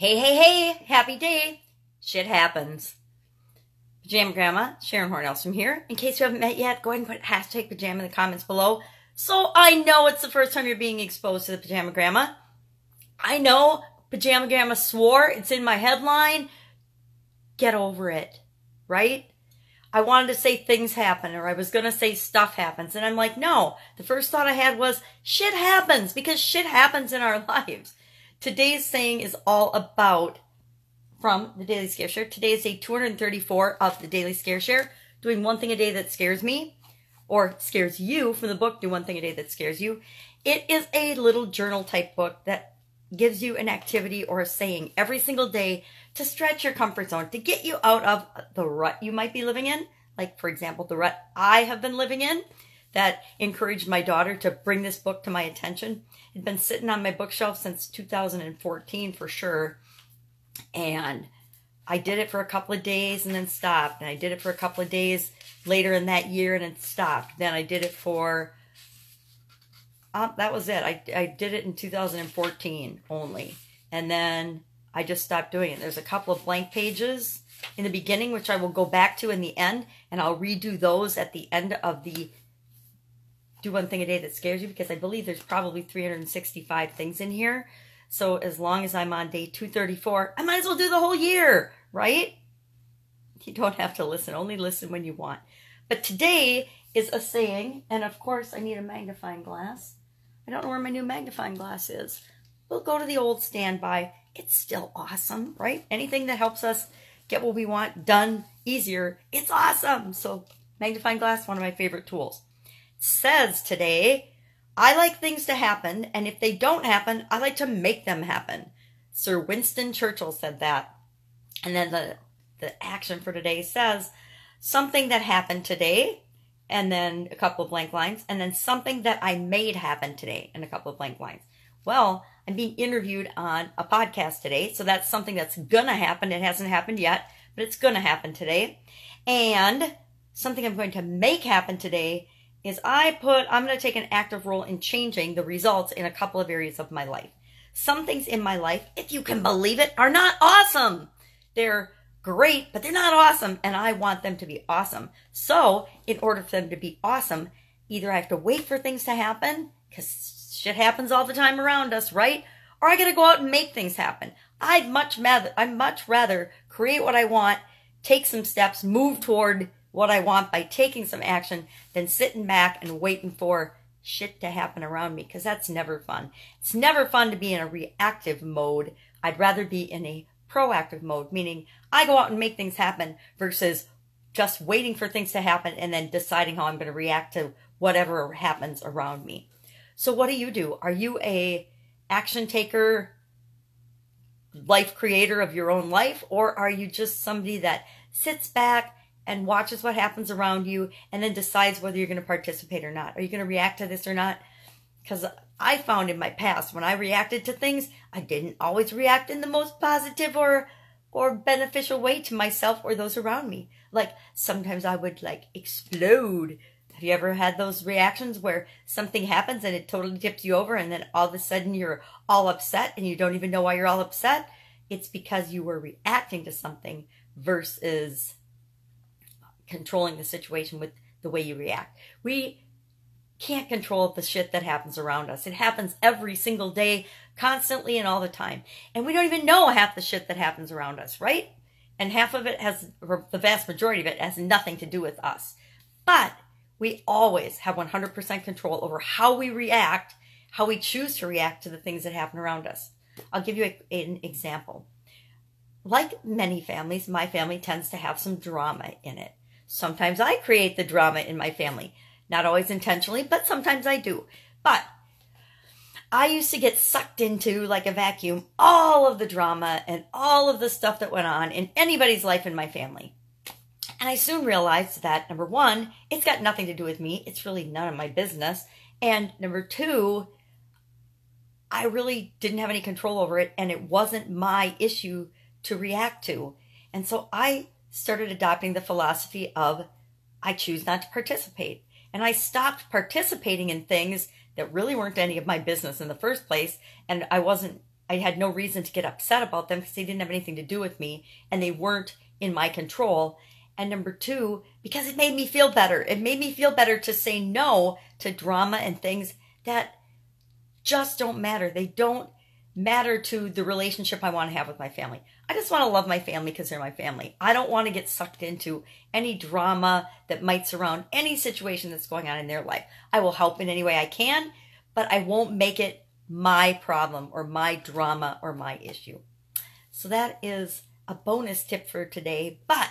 Hey, hey, hey, happy day. Shit happens. Pajama Grandma, Sharon Horne-Ellstrom here. In case you haven't met yet, go ahead and put hashtag pajama in the comments below so I know it's the first time you're being exposed to the Pajama Grandma. I know Pajama Grandma swore, it's in my headline. Get over it, right? I wanted to say things happen, or I was going to say stuff happens, and I'm like, no. The first thought I had was shit happens, because shit happens in our lives. Today's saying is all about, from the Daily Scare Share. Today is day 234 of the Daily Scare Share. Doing one thing a day that scares me, or scares you, from the book, Do One Thing a Day That Scares You. It is a little journal type book that gives you an activity or a saying every single day to stretch your comfort zone, to get you out of the rut you might be living in. Like, for example, the rut I have been living in that encouraged my daughter to bring this book to my attention. It'd been sitting on my bookshelf since 2014 for sure. And I did it for a couple of days and then stopped. And I did it for a couple of days later in that year and then stopped. Then I did it for, that was it. I did it in 2014 only. And then I just stopped doing it. There's a couple of blank pages in the beginning, which I will go back to in the end. And I'll redo those at the end of the Do One Thing a Day That Scares You, because I believe there's probably 365 things in here. So as long as I'm on day 234, I might as well do the whole year, right? You don't have to listen. Only listen when you want. But today is a saying, and of course I need a magnifying glass. I don't know where my new magnifying glass is. We'll go to the old standby. It's still awesome, right? Anything that helps us get what we want done easier, it's awesome. So magnifying glass, one of my favorite tools. It says today, I like things to happen, and if they don't happen, I like to make them happen. Sir Winston Churchill said that. And then the action for today says, something that happened today, and then a couple of blank lines, and then something that I made happen today, and a couple of blank lines. Well, I'm being interviewed on a podcast today, so that's something that's gonna happen. It hasn't happened yet, but it's gonna happen today. And something I'm going to make happen today is I'm going to take an active role in changing the results in a couple of areas of my life. Some things in my life, if you can believe it, are not awesome. They're great, but they're not awesome, and I want them to be awesome. So in order for them to be awesome, either I have to wait for things to happen, because shit happens all the time around us, right? Or I got to go out and make things happen. I'd much rather create what I want, take some steps, move toward what I want by taking some action than sitting back and waiting for shit to happen around me, because that's never fun. It's never fun to be in a reactive mode. I'd rather be in a proactive mode, meaning I go out and make things happen versus just waiting for things to happen and then deciding how I'm going to react to whatever happens around me. So what do? Are you a action taker, life creator of your own life, or are you just somebody that sits back and watches what happens around you and then decides whether you're going to participate or not? Are you going to react to this or not? Because I found in my past, when I reacted to things, I didn't always react in the most positive or beneficial way to myself or those around me. Like, sometimes I would, like, explode. Have you ever had those reactions where something happens and it totally tips you over and then all of a sudden you're all upset and you don't even know why you're all upset? It's because you were reacting to something versus controlling the situation with the way you react. We can't control the shit that happens around us. It happens every single day, constantly and all the time. And we don't even know half the shit that happens around us, right? And half of it the vast majority of it has nothing to do with us. But we always have 100% control over how we react, how we choose to react to the things that happen around us. I'll give you an example. Like many families, my family tends to have some drama in it. Sometimes I create the drama in my family. Not always intentionally, but sometimes I do. But I used to get sucked into, like a vacuum, all of the drama and all of the stuff that went on in anybody's life in my family. And I soon realized that, number one, it's got nothing to do with me. It's really none of my business. And number two, I really didn't have any control over it, and it wasn't my issue to react to. And so I started adopting the philosophy of I choose not to participate. And I stopped participating in things that really weren't any of my business in the first place. And I I had no reason to get upset about them because they didn't have anything to do with me and they weren't in my control. And number two, because it made me feel better. It made me feel better to say no to drama and things that just don't matter. They don't matter to the relationship I want to have with my family. I just want to love my family because they're my family. I don't want to get sucked into any drama that might surround any situation that's going on in their life. I will help in any way I can, but I won't make it my problem or my drama or my issue. So that is a bonus tip for today. But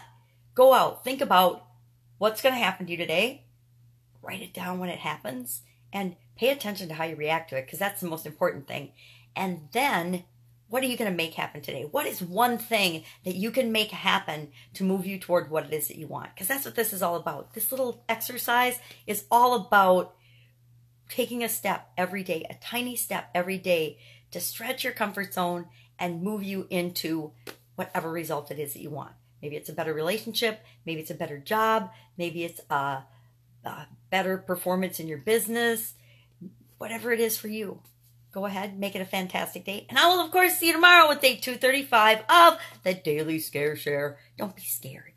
go out, think about what's going to happen to you today. Write it down when it happens and pay attention to how you react to it, because that's the most important thing. And then what are you going to make happen today? What is one thing that you can make happen to move you toward what it is that you want? Because that's what this is all about. This little exercise is all about taking a step every day, a tiny step every day to stretch your comfort zone and move you into whatever result it is that you want. Maybe it's a better relationship. Maybe it's a better job. Maybe it's a better performance in your business. Whatever it is for you. Go ahead, make it a fantastic day. And I will, of course, see you tomorrow with day 235 of the Daily Scare Share. Don't be scared.